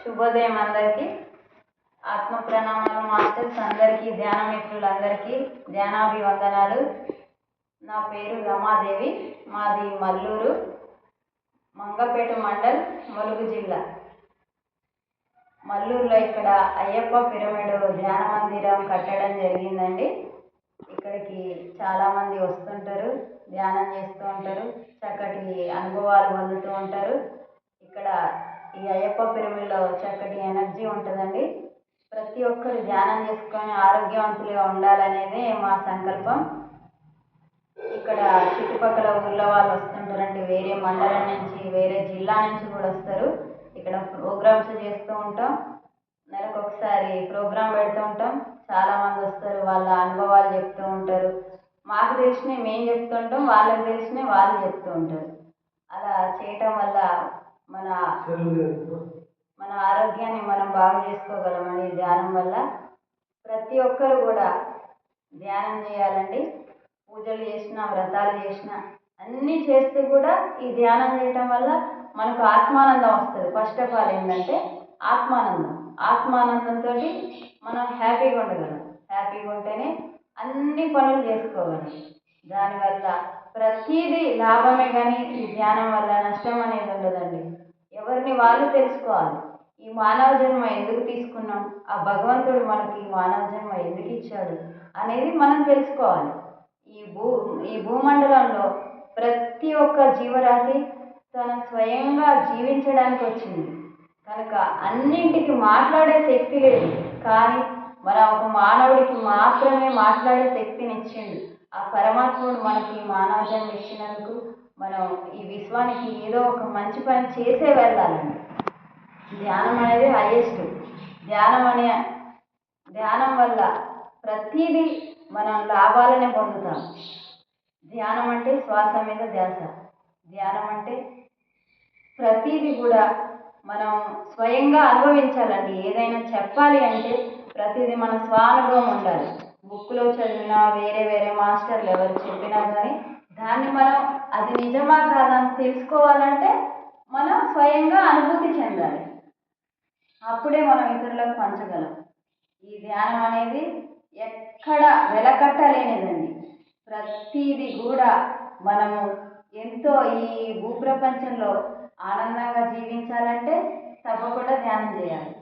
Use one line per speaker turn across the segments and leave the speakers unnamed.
శుభోదయం అందరికీ. ఆత్మ ప్రణామాలు మాస్టర్స్ అందరికీ, ధ్యాన మిత్రులందరికీ ధ్యానాభివందనాలు. నా పేరు రమాదేవి, మాది మల్లూరు, మంగపేట మండల్, ములుగు జిల్లా. మల్లూరులో ఇక్కడ అయ్యప్ప పిరమిడ్ ధ్యాన మందిరం కట్టడం జరిగిందండి. ఇక్కడికి చాలామంది వస్తుంటారు, ధ్యానం చేస్తూ ఉంటారు, చక్కటి అనుభవాలు పొందుతూ ఉంటారు. ఇక్కడ ఈ అయ్యప్ప పిరమిడ్లో చక్కటి ఎనర్జీ ఉంటుందండి. ప్రతి ఒక్కరు ధ్యానం చేసుకొని ఆరోగ్యవంతులుగా ఉండాలనేదే మా సంకల్పం. ఇక్కడ చుట్టుపక్కల ఊళ్ళో వాళ్ళు వస్తుంటారంటే వేరే మండలం నుంచి, వేరే జిల్లా నుంచి కూడా వస్తారు. ఇక్కడ ప్రోగ్రామ్స్ చేస్తూ ఉంటాం, నెలకు ఒకసారి ప్రోగ్రాం పెడుతూ ఉంటాం. చాలామంది వస్తారు, వాళ్ళ అనుభవాలు చెప్తూ ఉంటారు. మాకు తెలిసినవి మేము చెప్తుంటాం, వాళ్ళకి తెలిసినవి వాళ్ళు చెప్తూ ఉంటారు. అలా చేయటం వల్ల మన ఆరోగ్యాన్ని మనం బాగు చేసుకోగలమండి ధ్యానం వల్ల. ప్రతి ఒక్కరు కూడా ధ్యానం చేయాలండి. పూజలు చేసినా, వ్రతాలు చేసినా, అన్నీ చేస్తూ కూడా ఈ ధ్యానం చేయటం వల్ల మనకు ఆత్మానందం వస్తుంది. ఫస్ట్ ఆఫ్ ఆల్ ఏంటంటే ఆత్మానందంతో మనం హ్యాపీగా ఉండగలం. హ్యాపీగా ఉంటేనే అన్ని పనులు చేసుకోగలం. దానివల్ల ప్రతిదీ లాభమే, కానీ ఈ ధ్యానం వల్ల నష్టం అనేది ఉండదండి. ఎవరిని వాళ్ళు తెలుసుకోవాలి. ఈ మానవ జన్మ ఎందుకు తీసుకున్నాం, ఆ భగవంతుడు మనకి ఈ మానవ జన్మ ఎందుకు ఇచ్చాడు అనేది మనం తెలుసుకోవాలి. ఈ భూమండలంలో ప్రతి ఒక్క జీవరాశి తన స్వయంగా జీవించడానికి వచ్చింది కనుక అన్నింటికి మాట్లాడే శక్తి లేదు, కానీ మన ఒక మానవుడికి మాత్రమే మాట్లాడే శక్తిని ఇచ్చిండు. ఆ పరమాత్ముడు మనకి మానవ జన్మ ఇచ్చినందుకు మనం ఈ విశ్వానికి ఏదో ఒక మంచి పని చేసే వెళ్ళాలండి. ధ్యానం అనేది హైయెస్ట్. ధ్యానం వల్ల ప్రతిదీ మనం లాభాలనే పొందుతాం. ధ్యానం అంటే శ్వాస మీద ధ్యాస. ధ్యానం అంటే ప్రతిదీ కూడా మనం స్వయంగా అనుభవించాలండి. ఏదైనా చెప్పాలి అంటే ప్రతిదీ మన స్వానుభవం ఉండాలి. బుక్లో చదివినా, వేరే మాస్టర్లు ఎవరు చెప్పినా కానీ దాన్ని మనం అది నిజమా కాదని తెలుసుకోవాలంటే మనం స్వయంగా అనుభూతి చెందాలి. అప్పుడే మనం ఇతరులకు పంచగలం. ఈ ధ్యానం అనేది ఎక్కడ వెలకట్టలేనిదండి. ప్రతిదీ కూడా మనము ఎంతో ఈ భూప్రపంచంలో ఆనందంగా జీవించాలంటే తప్పకుండా ధ్యానం చేయాలి.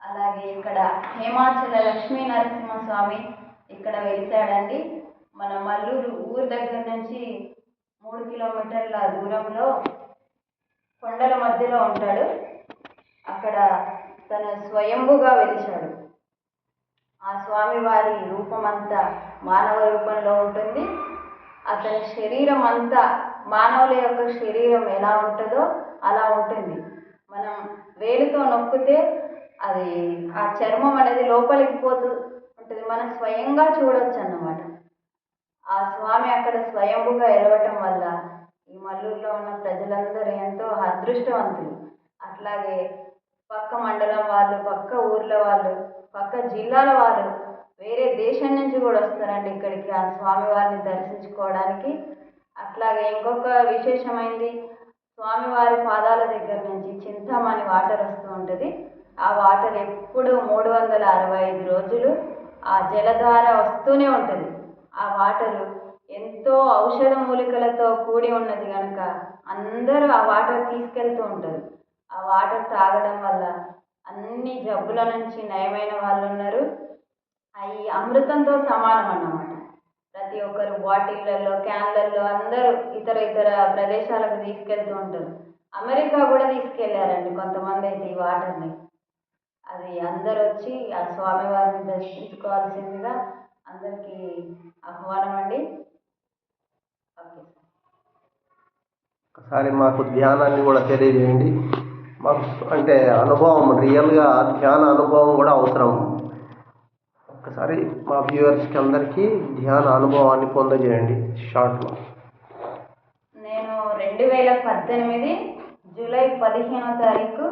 అలాగే ఇక్కడ హేమాచల లక్ష్మీ నరసింహస్వామి ఇక్కడ వెలిశాడండి. మన మల్లూరు ఊరు దగ్గర నుంచి 3 కిలోమీటర్ల దూరంలో కొండల మధ్యలో ఉంటాడు. అక్కడ తను స్వయంభుగా వెలిశాడు. ఆ స్వామివారి రూపమంతా మానవ రూపంలో ఉంటుంది. అతని శరీరం అంతా మానవుల యొక్క శరీరం ఎలా ఉంటుందో అలా ఉంటుంది. మనం వేలుతో నొక్కితే అది ఆ చర్మం అనేది లోపలికి పోతూ ఉంటుంది. మనం స్వయంగా చూడొచ్చు అన్నమాట. ఆ స్వామి అక్కడ స్వయంభుగా ఎలవటం వల్ల ఈ మల్లూరులో ఉన్న ప్రజలందరూ ఎంతో అదృష్టవంతులు. అట్లాగే పక్క మండలం వాళ్ళు, పక్క ఊర్ల వాళ్ళు, పక్క జిల్లాల వాళ్ళు, వేరే దేశం నుంచి కూడా వస్తారండి ఇక్కడికి ఆ స్వామివారిని దర్శించుకోవడానికి. అట్లాగే ఇంకొక విశేషమైంది, స్వామివారి పాదాల దగ్గర నుంచి చింతామణి వాటర్ వస్తూ ఉంటుంది. ఆ వాటర్ ఎప్పుడు 365 రోజులు ఆ జలధార వస్తూనే ఉంటుంది. ఆ వాటరు ఎంతో ఔషధ మూలికలతో కూడి ఉన్నది కనుక అందరూ ఆ వాటర్ తీసుకెళ్తూ ఉంటారు. ఆ వాటర్ తాగడం వల్ల అన్ని జబ్బుల నుంచి నయమైన వాళ్ళు ఉన్నారు. అవి అమృతంతో సమానం అన్నమాట. ప్రతి ఒక్కరు బాటిళ్ళల్లో, క్యాన్లల్లో అందరూ ఇతర ప్రదేశాలకు తీసుకెళ్తూ ఉంటారు. అమెరికా కూడా తీసుకెళ్లారండి కొంతమంది అయితే ఈ వాటర్ని. అది అందరూ వచ్చి ఆ స్వామివారిని దర్శించుకోవాల్సిందిగా అందరికీ ఆహ్వానం అండి. ఓకే.
ఒకసారి మాకు ధ్యానాన్ని కూడా తెలియజేయండి. మాకు అంటే అనుభవం, రియల్గా ధ్యాన అనుభవం కూడా అవసరం. ఒకసారి మా వ్యూవర్స్కి అందరికీ ధ్యాన అనుభవాన్ని పొందజేయండి షార్ట్లో.
నేను 2018 జూలై 15వ తారీఖు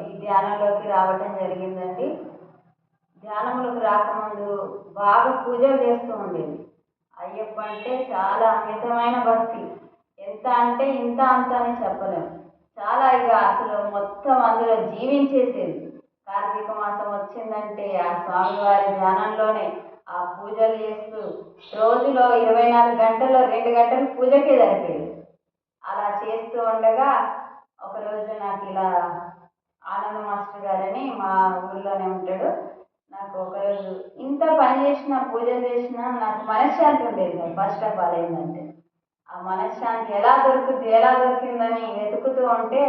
ఈ ధ్యానంలోకి రావటం జరిగిందండి. ధ్యానంలోకి రాకముందు బాగా పూజలు చేస్తూ ఉండేది. అయ్యప్ప అంటే చాలా అమితమైన భక్తి. ఎంత అంటే ఇంత అంత అని చెప్పలేము. చాలా ఇక అసలు మొత్తం అందులో జీవించేసేది. కార్తీక మాసం వచ్చిందంటే ఆ స్వామివారి ధ్యానంలోనే ఆ పూజలు చేస్తూ రోజులో 24 గంటల్లో 2 గంటలు పూజకే సరిపోయేది. అలా చేస్తూ ఉండగా ఒకరోజు నాకు ఇలా ఆనంద మాస్టర్ గారని మా ఊళ్ళోనే ఉంటాడు. నాకు ఒకరోజు ఇంత పని చేసినా పూజలు చేసినా నాకు మనశ్శాంతి ఉండేది కాదు. ఫస్ట్ ఆఫ్ ఆల్ ఏంటంటే ఆ మనశ్శాంతి ఎలా దొరికిందని వెతుకుతూ ఉంటే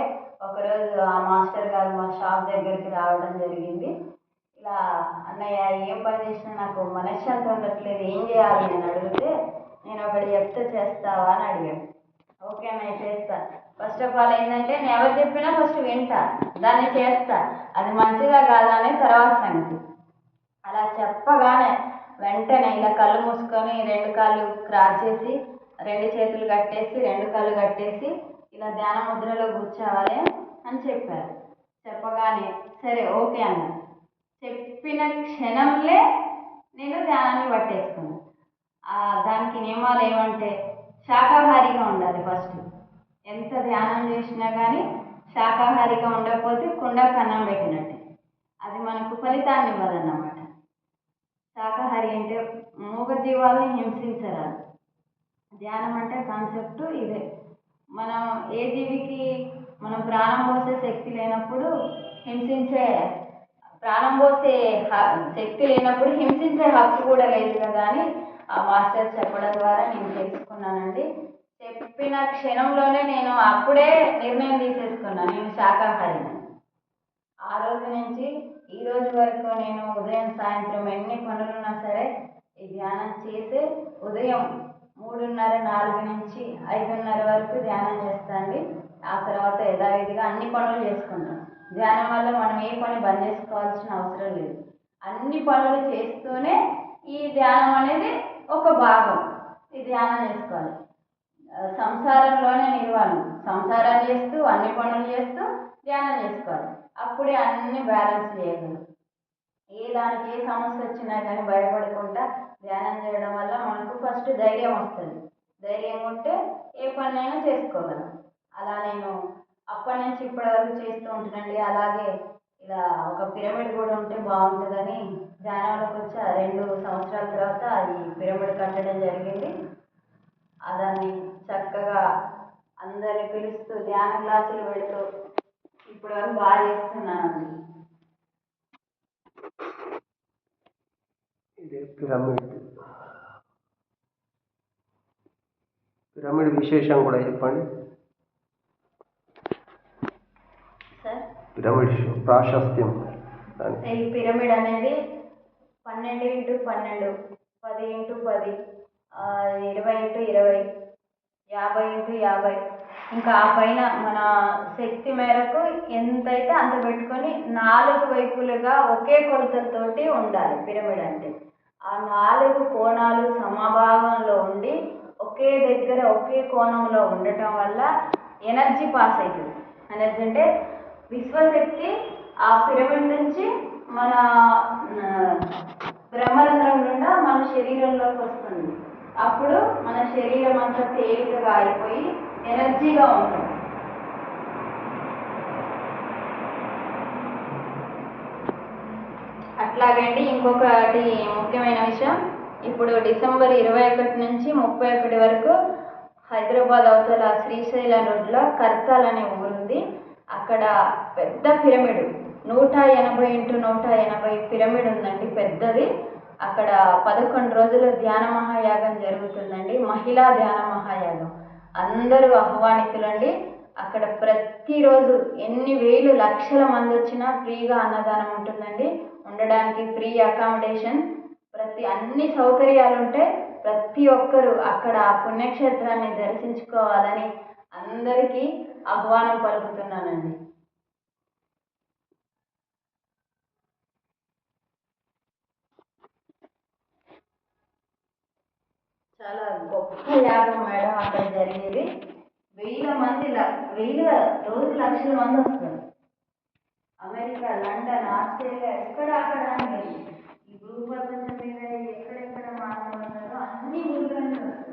ఒకరోజు ఆ మాస్టర్ గారు మా షాప్ దగ్గరికి రావడం జరిగింది. ఇలా అన్నయ్య ఏం పని చేసినా నాకు మనశ్శాంతి ఉండట్లేదు, ఏం చేయాలి అని అడిగితే నేను ఒకటి చెప్తే చేస్తావా అని అడిగాను. ఓకే అన్నయ్య చేస్తా. ఫస్ట్ ఆఫ్ ఆల్ ఏంటంటే నేను ఎవరు చెప్పినా ఫస్ట్ వింటా, దాన్ని చేస్తా, అది మంచిదా కాదా అనే తర్వాత సంగతి. అలా చెప్పగానే వెంటనే ఇలా కళ్ళు మూసుకొని 2 కాళ్ళు క్రాస్ చేసి 2 చేతులు కట్టేసి 2 కాళ్ళు కట్టేసి ఇలా ధ్యాన ముద్రలో కూర్చోవాలి అని చెప్పారు. చెప్పగానే సరే ఓకే అన్న. చెప్పిన క్షణంలో నేను ధ్యానాన్ని పట్టేసుకున్నాను. దానికి నియమాలు ఏమంటే శాకాహారిగా ఉండాలి ఫస్ట్. ఎంత ధ్యానం చేసినా కానీ శాకాహారిగా ఉండకపోతే కుండకు అన్నం పెట్టినట్టే, అది మనకు ఫలితాన్ని ఇవ్వదన్నమాట. శాకాహారి అంటే మూగజీవాల్ని హింసించరాదు. ధ్యానం అంటే కాన్సెప్ట్ ఇదే. మనం ఏ జీవికి మనం ప్రాణం పోసే శక్తి లేనప్పుడు హింసించే ప్రాణం పోసే శక్తి లేనప్పుడు హింసించే హక్కు కూడా లేదు కదా అని ఆ మాస్టర్ చెప్పడం ద్వారా నేను తెలుసుకున్నానండి. చెప్పిన క్షణంలోనే నేను అప్పుడే నిర్ణయం తీసేసుకున్నాను, నేను శాకాహారిని. ఆ రోజు నుంచి ఈ రోజు వరకు నేను ఉదయం సాయంత్రం ఎన్ని పనులున్నా సరే ఈ ధ్యానం చేసి ఉదయం 3:30 4 నుంచి 5:30 వరకు ధ్యానం చేస్తాండి. ఆ తర్వాత యథావిధిగా అన్ని పనులు చేసుకుంటాం. ధ్యానం వల్ల మనం ఏ పని బంద్ చేసుకోవాల్సిన అవసరం లేదు. అన్ని పనులు చేస్తూనే ఈ ధ్యానం అనేది ఒక భాగం. ఈ ధ్యానం చేసుకోవాలి. సంసారంలోనే నిర్వాణం. సంసారం చేస్తూ అన్ని పనులు చేస్తూ ధ్యానం చేసుకోవాలి. అప్పుడే అన్ని బ్యాలెన్స్ చేయగలం. దానికి ఏ సమస్య వచ్చినా కానీ భయపడకుండా ధ్యానం చేయడం వల్ల మనకు ఫస్ట్ ధైర్యం వస్తుంది. ధైర్యం ఉంటే ఏ పనైనా చేసుకోగలం. అలా నేను అప్పటి నుంచి ఇప్పటి వరకు చేస్తూ ఉంటానండి. అలాగే ఇలా ఒక పిరమిడ్ కూడా ఉంటే బాగుంటుందని ధ్యానంలోకి వచ్చి 2 సంవత్సరాల తర్వాత ఈ పిరమిడ్ కట్టడం జరిగింది. దాన్ని చక్కగా అందరిని పిలుస్తూ ధ్యాన క్లాసులు పెడుతూ ఇప్పటి వరకు బాగా చేస్తున్నానండి.
పిరమిడ్ విశేషం కూడా చెప్పండి
సార్.
పిరమిడ్ ప్రాశస్త్యం.
ఈ పిరమిడ్ అనేది 12x12, 10x10, 20x20, 50x50, ఇంకా ఆ పైన మన శక్తి మేరకు ఎంతైతే అంత పెట్టుకొని 4 వైపులుగా ఒకే కొలతలతోటి ఉండాలి పిరమిడ్ అంటే. ఆ 4 కోణాలు సమభావంలో ఉండి ఒకే దగ్గర ఒకే కోణంలో ఉండటం వల్ల ఎనర్జీ పాస్ అవుతుంది. ఎనర్జీ అంటే విశ్వశక్తి ఆ పిరమిడ్ నుంచి మన బ్రహ్మరంధ్రం గుండా మన శరీరంలోకి వస్తుంది. అప్పుడు మన శరీరం అంతా తేలికగా అయిపోయి ఎనర్జీగా ఉంటుంది. అట్లాగండి ఇంకొకటి ముఖ్యమైన విషయం, ఇప్పుడు డిసెంబర్ 21 నుంచి 31 వరకు హైదరాబాద్ అవతల శ్రీశైలం రోడ్లో కర్తాల్ అనే ఊరుంది. అక్కడ పెద్ద పిరమిడ్ 180x180 పిరమిడ్ ఉందండి, పెద్దది. అక్కడ 11 రోజుల ధ్యాన మహాయాగం జరుగుతుందండి. మహిళా ధ్యాన మహాయాగం. అందరూ ఆహ్వానితులండి. అక్కడ ప్రతిరోజు ఎన్ని వేలు లక్షల మంది వచ్చినా ఫ్రీగా అన్నదానం ఉంటుందండి. ఉండడానికి ఫ్రీ అకామిడేషన్, అన్ని సౌకర్యాలు ఉంటాయి. ప్రతి ఒక్కరూ అక్కడ ఆ పుణ్యక్షేత్రాన్ని దర్శించుకోవాలని అందరికీ ఆహ్వానం పలుకుతున్నానండి. చాలా గొప్ప యాగం మేడం అక్కడ జరిగేది. 1000 మంది, 1000 రోజు లక్షల మంది వస్తారు. అమెరికా, లండన్, ఆస్ట్రేలియా ఎక్కడ అక్కడ ఈ భూప్రపంచం మీద ఎక్కడెక్కడ మానవులు ఉన్నారో అన్ని ఊళ్ళ నుంచి వస్తారు.